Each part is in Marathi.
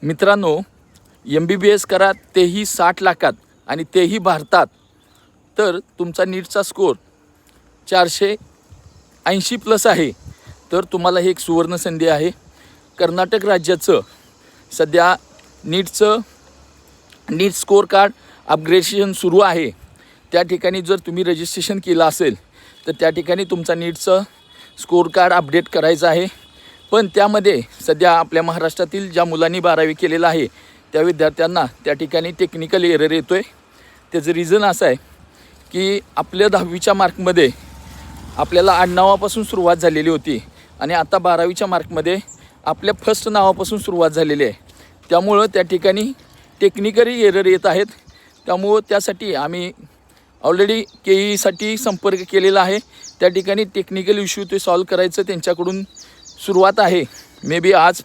मित्रांनो, MBBS करा तेही 60 लाखात आणि तेही भारतात, तर तुमचा नीटचा स्कोर 480 प्लस आहे, तर तुम्हाला हे एक सुवर्ण संधी आहे. कर्नाटक राज्याचं सध्या नीट स्कोर कार्ड अपग्रेडेशन सुरू आहे. त्या ठिकाणी जर तुम्ही रजिस्ट्रेशन केलं असेल तर त्या ठिकाणी तुमचा नीटचं स्कोर कार्ड अपडेट करायचं आहे. पण त्यामध्ये सध्या आपल्या महाराष्ट्रातील ज्या मुलांनी 12वी केलेलं आहे त्या विद्यार्थ्यांना त्या ठिकाणी टेक्निकल एरर येतो आहे. त्याचं रिझन असं आहे की आपल्या 10वीच्या मार्कमध्ये आपल्याला आडनावापासून सुरुवात झालेली होती आणि आता 12वीच्या मार्कमध्ये आपल्या फर्स्ट नावापासून सुरुवात झालेली आहे. त्यामुळं त्या ठिकाणी टेक्निकली एरर येत आहेत. त्यामुळं त्यासाठी आम्ही ऑलरेडी KEसाठी संपर्क केलेला आहे. त्या ठिकाणी टेक्निकल इश्यू ते सॉल्व करायचं त्यांच्याकडून सुरुवात आहे. मे बी आज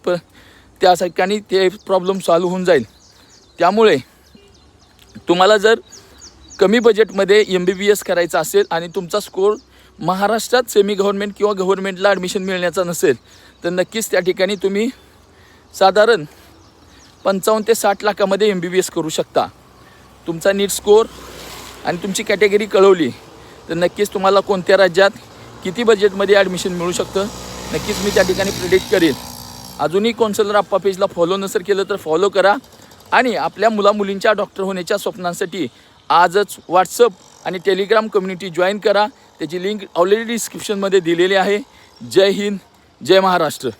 त्या ठिकाणी ते प्रॉब्लेम सॉल्व होऊन जाईल. त्यामुळे तुम्हाला जर कमी बजेटमध्ये MBBS करायचं असेल आणि तुमचा स्कोर महाराष्ट्रात सेमी गव्हर्नमेंट किंवा गव्हर्नमेंटला ॲडमिशन मिळण्याचा नसेल तर नक्कीच त्या ठिकाणी तुम्ही साधारण 55 ते 60 लाखामध्ये MBBS करू शकता. तुमचा नीट स्कोर आणि तुमची कॅटेगरी कळवली तर नक्कीच तुम्हाला कोणत्या राज्यात किती बजेटमध्ये ॲडमिशन मिळू शकतं नक्कीच मी त्या ठिकाणी प्रिडिक्ट करेन. अजूनही कौन्सिलर आप्पा पेजला फॉलो नसेल केलं तर फॉलो करा आणि आपल्या मुलींच्या डॉक्टर होण्याच्या स्वप्नांसाठी आजच व्हॉट्सअप आणि टेलिग्राम कम्युनिटी जॉईन करा. त्याची लिंक ऑलरेडी डिस्क्रिप्शनमध्ये दिलेली आहे. जय हिंद, जय महाराष्ट्र.